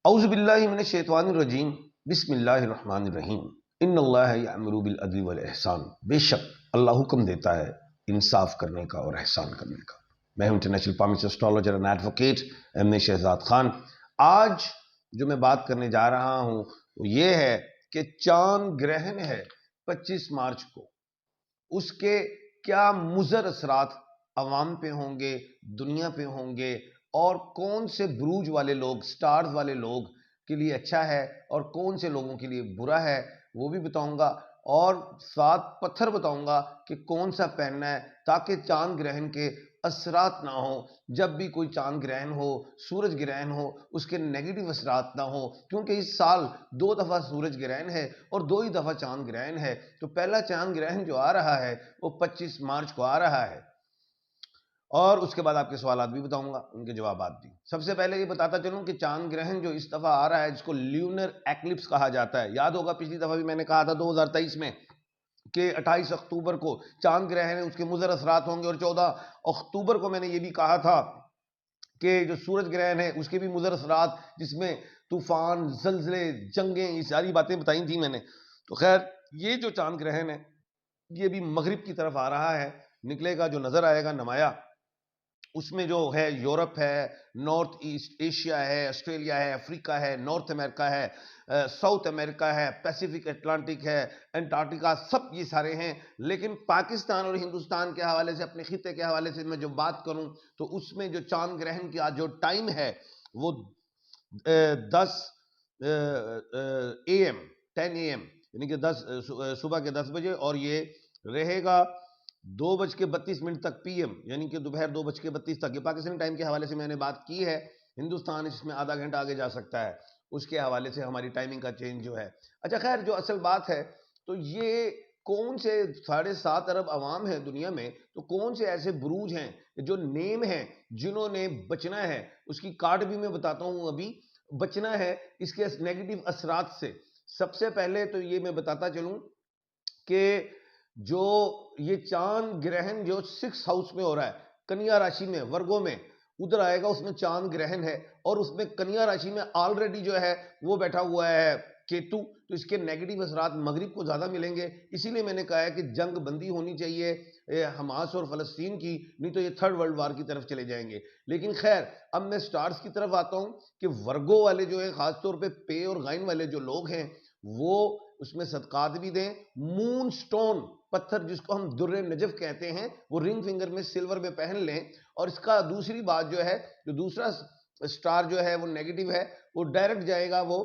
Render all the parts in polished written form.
اعوذ باللہ من الشیطان الرجیم بسم اللہ الرحمن الرحیم ان اللہ یأمر بالعدل والاحسان، بے شک اللہ حکم دیتا ہے انصاف کرنے کا اور احسان کرنے کا۔ میں ہوں international palmist astrologer and advocate M Shahzad Khan. آج جو میں بات کرنے جا رہا ہوں وہ یہ ہے کہ چاند گرہن ہے 25 مارچ کو، اس کے کیا مضر اثرات عوام پہ ہوں گے، دنیا پہ ہوں گے، اور کون سے بروج والے لوگ، سٹارز والے لوگ کے لیے اچھا ہے اور کون سے لوگوں کے لیے برا ہے وہ بھی بتاؤں گا، اور ساتھ پتھر بتاؤں گا کہ کون سا پہننا ہے تاکہ چاند گرہن کے اثرات نہ ہوں۔ جب بھی کوئی چاند گرہن ہو، سورج گرہن ہو، اس کے نیگیٹو اثرات نہ ہوں، کیونکہ اس سال 2 دفعہ سورج گرہن ہے اور 2 ہی دفعہ چاند گرہن ہے۔ تو پہلا چاند گرہن جو آ رہا ہے وہ 25 مارچ کو آ رہا ہے، اور اس کے بعد آپ کے سوالات بھی بتاؤں گا، ان کے جوابات بھی۔ سب سے پہلے یہ بتاتا چلوں کہ چاند گرہن جو اس دفعہ آ رہا ہے، جس کو لیونر ایکلپس کہا جاتا ہے، یاد ہوگا پچھلی دفعہ بھی میں نے کہا تھا 2023 میں کہ 28 اکتوبر کو چاند گرہن ہے، اس کے مضر اثرات ہوں گے، اور 14 اکتوبر کو میں نے یہ بھی کہا تھا کہ جو سورج گرہن ہے اس کے بھی مضر اثرات، جس میں طوفان، زلزلے، جنگیں، یہ ساری باتیں بتائی تھیں میں نے۔ تو خیر، یہ جو چاند گرہن ہے یہ بھی مغرب کی طرف آ رہا ہے، نکلے گا، جو نظر آئے گا نمایاں۔ اس میں جو ہے یورپ ہے، نارتھ ایسٹ ایشیا ہے، آسٹریلیا ہے، افریقہ ہے، نارتھ امریکہ ہے، ساؤتھ امریکہ ہے، پیسیفک اٹلانٹک ہے، انٹارکٹیکا، سب یہ سارے ہیں۔ لیکن پاکستان اور ہندوستان کے حوالے سے، اپنے خطے کے حوالے سے میں جو بات کروں تو اس میں جو چاند گرہن کا جو ٹائم ہے وہ 10 AM 10 AM یعنی کہ صبح کے 10 بجے، اور یہ رہے گا 2:32 تک PM، یعنی کہ دوپہر 2:32 تک۔ یہ پاکستانی ٹائم کے حوالے سے میں نے بات کی ہے، ہندوستان اس میں آدھا گھنٹہ آگے جا سکتا ہے، اس کے حوالے سے ہماری ٹائمنگ کا چینج جو ہے۔ اچھا خیر، جو اصل بات ہے تو یہ کون سے 7.5 ارب عوام ہیں دنیا میں، تو کون سے ایسے بروج ہیں جو نیم ہیں جنہوں نے بچنا ہے، اس کی کارڈ بھی میں بتاتا ہوں، ابھی بچنا ہے اس کے نیگیٹو اثرات سے۔ سب سے پہلے تو یہ میں بتاتا چلوں کہ جو یہ چاند گرہن جو 6 ہاؤس میں ہو رہا ہے، کنیا راشی میں، ورگو میں، ادھر آئے گا، اس میں چاند گرہن ہے، اور اس میں کنیا راشی میں آلریڈی جو ہے وہ بیٹھا ہوا ہے کیتو، تو اس کے نیگیٹو اثرات مغرب کو زیادہ ملیں گے۔ اسی لیے میں نے کہا ہے کہ جنگ بندی ہونی چاہیے حماس اور فلسطین کی، نہیں تو یہ 3rd ورلڈ وار کی طرف چلے جائیں گے۔ لیکن خیر، اب میں سٹارز کی طرف آتا ہوں کہ ورگو والے جو ہیں، خاص طور پہ پے اور غائن والے جو لوگ ہیں، وہ اس میں صدقات بھی دیں۔ مون سٹون پتھر، جس کو ہم در نجف کہتے ہیں، وہ رنگ فنگر میں سلور میں پہن لیں۔ اور اس کا دوسری بات جو ہے، جو دوسرا سٹار جو ہے وہ نیگیٹو ہے، وہ ڈائریکٹ جائے گا وہ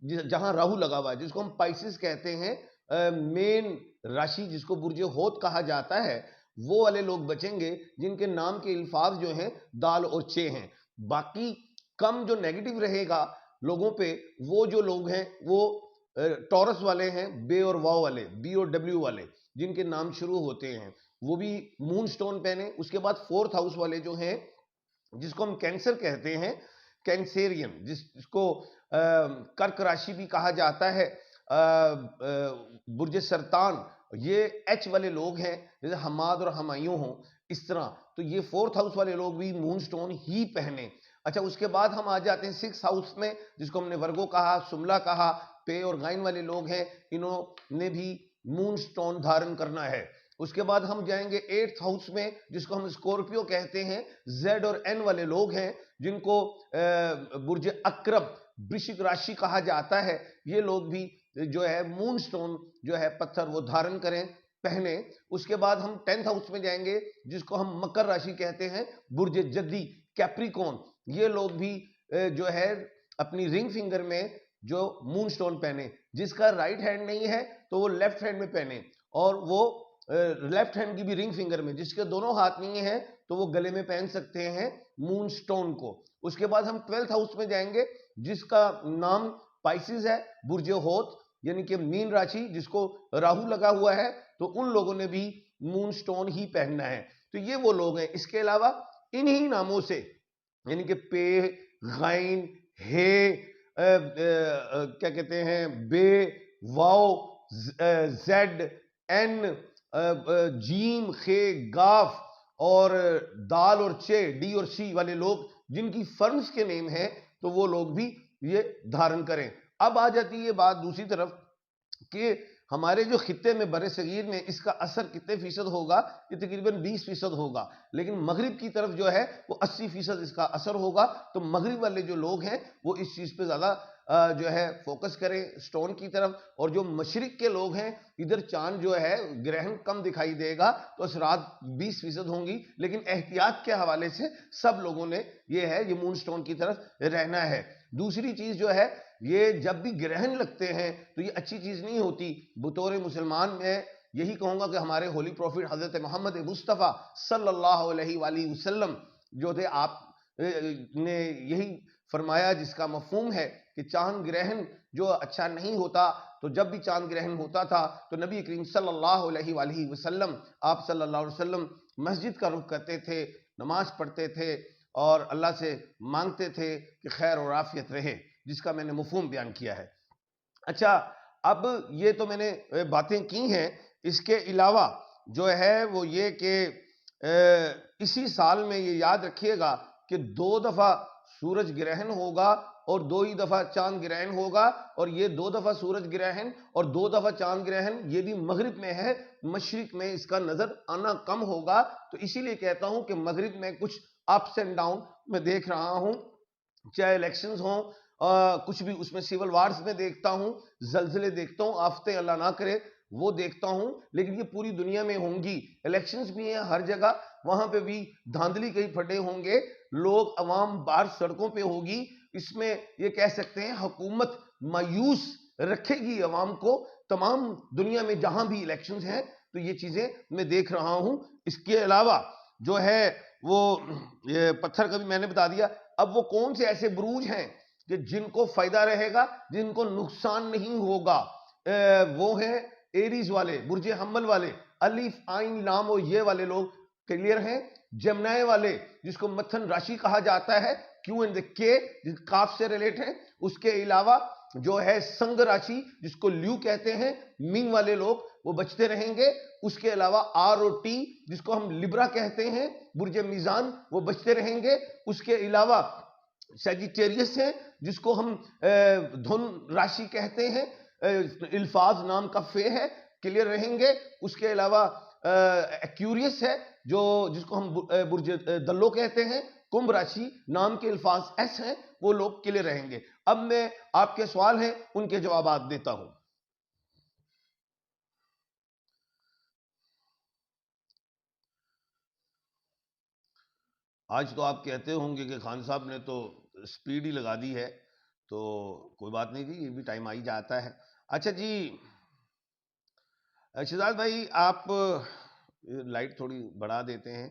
جہاں راہو لگا ہوا ہے، جس کو ہم پائسس کہتے ہیں، مین راشی جس کو برج ہوت کہا جاتا ہے، وہ والے لوگ بچیں گے جن کے نام کے الفاظ جو ہیں دال اور چے ہیں۔ باقی کم جو نیگیٹو رہے گا لوگوں پہ، وہ جو لوگ ہیں وہ ٹورس والے ہیں، بے اور واو والے، بی اور ڈبلیو والے، جن کے نام شروع ہوتے ہیں، وہ بھی مون سٹون پہنے۔ اس کے بعد 4th ہاؤس والے جو ہیں، جس کو ہم کینسر کہتے ہیں، کینسیرین، جس کو کرک راشی بھی کہا جاتا ہے، برج سرطان، یہ ایچ والے لوگ ہیں، جیسے حماد اور ہمایوں ہوں، اس طرح۔ تو یہ 4th ہاؤس والے لوگ بھی مون سٹون ہی پہنے۔ اچھا، اس کے بعد ہم آ جاتے ہیں 6 ہاؤس میں، جس کو ہم نے ورگو کہا، سملہ کہا، پے اور غائن والے لوگ ہیں، انہوں نے بھی مون سٹون دھارن کرنا ہے۔ اس کے بعد ہم جائیں گے 8th ہاؤس میں، جس کو ہم اسکورپیو کہتے ہیں، زیڈ اور این والے لوگ ہیں، جن کو برج اکرب، وشک راشی کہا جاتا ہے، یہ لوگ بھی جو ہے مون سٹون جو ہے پتھر وہ دھارن کریں، پہنے۔ اس کے بعد ہم 10th ہاؤس میں جائیں گے، جس کو ہم مکر راشی کہتے ہیں، برج جدی، کیپریکون، یہ لوگ بھی جو ہے اپنی رنگ فنگر میں جو مون سٹون پہنے۔ جس کا رائٹ ہینڈ نہیں ہے تو وہ لیفٹ ہینڈ میں پہنے، اور وہ لیفٹ ہینڈ کی بھی رنگ فنگر میں، جس کے دونوں ہاتھ نہیں ہیں تو وہ گلے میں پہن سکتے ہیں مون سٹون کو۔ اس کے بعد ہم 12th ہاؤس میں جائیں گے، جس کا نام پائسز ہے، برج ہوت، یعنی کہ مین راشی، جس کو راہو لگا ہوا ہے، تو ان لوگوں نے بھی مون سٹون ہی پہننا ہے۔ تو یہ وہ لوگ ہیں۔ اس کے علاوہ انہی ناموں سے، یعنی کہ پے، غائن، ہے، کیا کہتے ہیں، بے، واو، زیڈ، این، جیم، خے، گاف، اور دال اور چے، ڈی اور سی والے لوگ، جن کی فرمز کے نیم ہیں، تو وہ لوگ بھی یہ دھارن کریں۔ اب آ جاتی ہے یہ بات دوسری طرف کہ ہمارے جو خطے میں بر صغیر میں اس کا اثر کتنے فیصد ہوگا؟ یہ تقریباً 20% ہوگا، لیکن مغرب کی طرف جو ہے وہ 80% اس کا اثر ہوگا۔ تو مغرب والے جو لوگ ہیں وہ اس چیز پہ زیادہ جو ہے فوکس کریں سٹون کی طرف، اور جو مشرق کے لوگ ہیں ادھر چاند جو ہے گرہن کم دکھائی دے گا تو اثرات 20% ہوں گی، لیکن احتیاط کے حوالے سے سب لوگوں نے یہ مون سٹون کی طرف رہنا ہے۔ دوسری چیز جو ہے، یہ جب بھی گرہن لگتے ہیں تو یہ اچھی چیز نہیں ہوتی۔ بطور مسلمان میں یہی کہوں گا کہ ہمارے ہولی پروفٹ حضرت محمد مصطفیٰ صلی اللہ علیہ وآلہ وسلم جو تھے، آپ نے یہی فرمایا جس کا مفہوم ہے کہ چاند گرہن جو اچھا نہیں ہوتا، تو جب بھی چاند گرہن ہوتا تھا تو نبی کریم صلی اللہ علیہ وآلہ وسلم، آپ صلی اللہ علیہ وسلم مسجد کا رخ کرتے تھے، نماز پڑھتے تھے اور اللہ سے مانگتے تھے کہ خیر اور عافیت رہے، جس کا میں نے مفہوم بیان کیا ہے۔ اچھا، اب یہ تو میں نے باتیں کی ہیں، اس کے علاوہ جو ہے وہ یہ کہ اسی سال میں یہ یاد رکھیے گا کہ 2 دفعہ سورج گرہن ہوگا اور 2 ہی دفعہ چاند گرہن ہوگا، اور یہ 2 دفعہ سورج گرہن اور 2 دفعہ چاند گرہن یہ بھی مغرب میں ہے، مشرق میں اس کا نظر آنا کم ہوگا۔ تو اسی لیے کہتا ہوں کہ مغرب میں کچھ اپس اینڈ ڈاؤن میں دیکھ رہا ہوں، چاہے الیکشنز ہوں، کچھ بھی اس میں سیول وارز میں دیکھتا ہوں، زلزلے دیکھتا ہوں، آفتیں اللہ نہ کرے وہ دیکھتا ہوں، لیکن یہ پوری دنیا میں ہوں گی۔ الیکشنز بھی ہیں ہر جگہ، وہاں پہ بھی دھاندلی کئی پھٹے ہوں گے، لوگ عوام باہر سڑکوں پہ ہوگی۔ اس میں یہ کہہ سکتے ہیں حکومت مایوس رکھے گی عوام کو، تمام دنیا میں جہاں بھی الیکشنز ہیں۔ تو یہ چیزیں میں دیکھ رہا ہوں۔ اس کے علاوہ جو ہے وہ یہ پتھر کا بھی میں نے بتا دیا۔ اب وہ کون سے ایسے بروج ہیں کہ جن کو فائدہ رہے گا، جن کو نقصان نہیں ہوگا؟ وہ ہیں ایریز والے، برج حمل والے، الف عین لام اور یہ والے لوگ کلیئر ہیں۔ جمنائے والے جس کو متھن راشی کہا جاتا ہے، کیو اینڈ کے جس کاف سے ریلیٹ ہے۔ اس کے علاوہ جو ہے سنگ راشی جس کو لیو کہتے ہیں، مینگ والے لوگ وہ بچتے رہیں گے۔ اس کے علاوہ آر اور ٹی جس کو ہم لبرا کہتے ہیں، برج میزان، وہ بچتے رہیں گے۔ اس کے علاوہ سیجیٹیریس ہے جس کو ہم دھن راشی کہتے ہیں، الفاظ نام کا فے ہے، کلیئر رہیں گے۔ اس کے علاوہ ایکیوریس ہے جس کو ہم برج دلو کہتے ہیں، کمبھ راشی نام کے الفاظ ایس ہیں، وہ لوگ کلیئر رہیں گے۔ اب میں آپ کے سوال ہیں ان کے جوابات دیتا ہوں۔ آج تو آپ کہتے ہوں گے کہ خان صاحب نے تو سپیڈ ہی لگا دی ہے، تو کوئی بات نہیں جی، یہ بھی ٹائم آئی جاتا ہے۔ اچھا جی شہزاد بھائی، آپ لائٹ تھوڑی بڑھا دیتے ہیں۔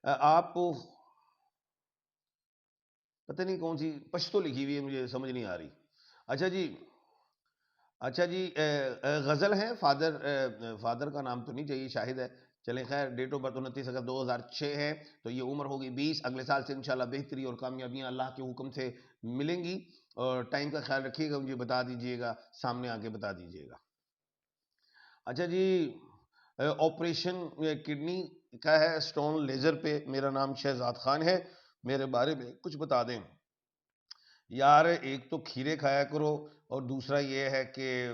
آپ پتہ نہیں کون سی پشتو لکھی ہوئی ہے، مجھے سمجھ نہیں آ رہی۔ اچھا جی غزل ہیں، فادر کا نام تو نہیں چاہیے، شاہد ہے، چلیں خیر۔ ڈیٹ آف برتھ 29 اگست 2006 ہے، تو یہ عمر ہوگی 20۔ اگلے سال سے انشاءاللہ بہتری اور کامیابیاں اللہ کے حکم سے ملیں گی، اور ٹائم کا خیال رکھیے گا، مجھے بتا دیجئے گا، سامنے آ کے بتا دیجئے گا۔ اچھا جی، آپریشن کڈنی کا ہے سٹون لیزر پہ۔ میرا نام شہزاد خان ہے، میرے بارے میں کچھ بتا دیں یار۔ ایک تو کھیرے کھایا کرو، اور دوسرا یہ ہے کہ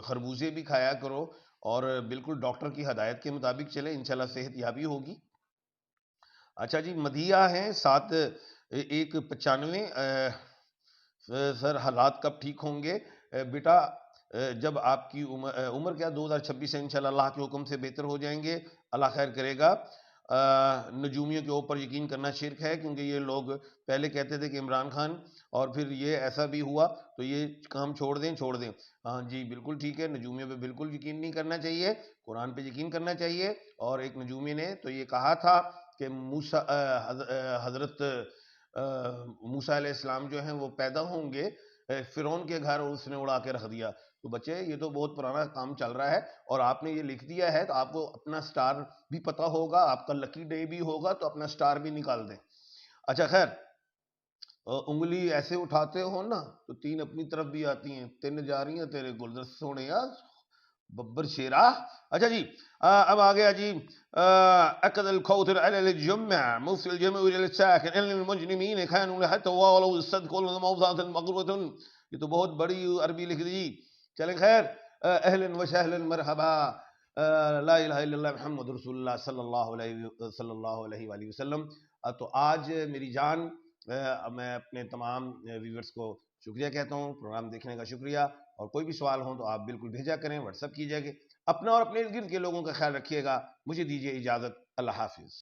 خربوزے بھی کھایا کرو، اور بالکل ڈاکٹر کی ہدایت کے مطابق چلیں، انشاءاللہ صحت یابی ہوگی۔ اچھا جی، مدیہ ہیں 7195۔ سر حالات کب ٹھیک ہوں گے؟ بیٹا جب آپ کی عمر کیا 2026 سے انشاءاللہ اللہ کے حکم سے بہتر ہو جائیں گے، اللہ خیر کرے گا۔ نجومیوں کے اوپر یقین کرنا شرک ہے، کیونکہ یہ لوگ پہلے کہتے تھے کہ عمران خان، اور پھر یہ ایسا بھی ہوا، تو یہ کام چھوڑ دیں۔ ہاں جی بالکل ٹھیک ہے، نجومیوں پہ بالکل یقین نہیں کرنا چاہیے، قرآن پہ یقین کرنا چاہیے۔ اور ایک نجومی نے تو یہ کہا تھا کہ حضرت موسیٰ علیہ السلام جو ہیں وہ پیدا ہوں گے فرعون کے گھر، اور اس نے اڑا کے رکھ دیا۔ تو بچے یہ تو بہت پرانا کام چل رہا ہے، اور آپ نے یہ لکھ دیا ہے تو آپ کو اپنا سٹار بھی پتا ہوگا، آپ کا لکی ڈے بھی ہوگا، تو اپنا سٹار بھی نکال دیں۔ اچھا خیر، انگلی ایسے اٹھاتے ہو نا تو 3 اپنی طرف بھی آتی ہیں، 3 جا رہی ہیں تیرے گلدست سونے، ببر شیرہ. اچھا جی اب آ گیا جی اکد الخوتر علی الجمع مفتی الجمع للساکن ان المجرمین كانوا لحتوالوا الصدق موضعۃ مغربۃ. یہ تو بہت بڑی عربی لکھ دی. چلیں خیر اہلا وسہلا مرحبا. لا الہ الا اللہ محمد رسول اللہ صلی اللہ علیہ وآلہ وسلم. تو آج میری جان میں اپنے تمام ویورز کو شکریہ کہتا ہوں، پروگرام دیکھنے کا شکریہ. اور کوئی بھی سوال ہوں تو آپ بالکل بھیجا کریں، واٹس ایپ کیجیے گا. اپنا اور اپنے ارد گرد کے لوگوں کا خیال رکھیے گا. مجھے دیجیے اجازت. اللہ حافظ.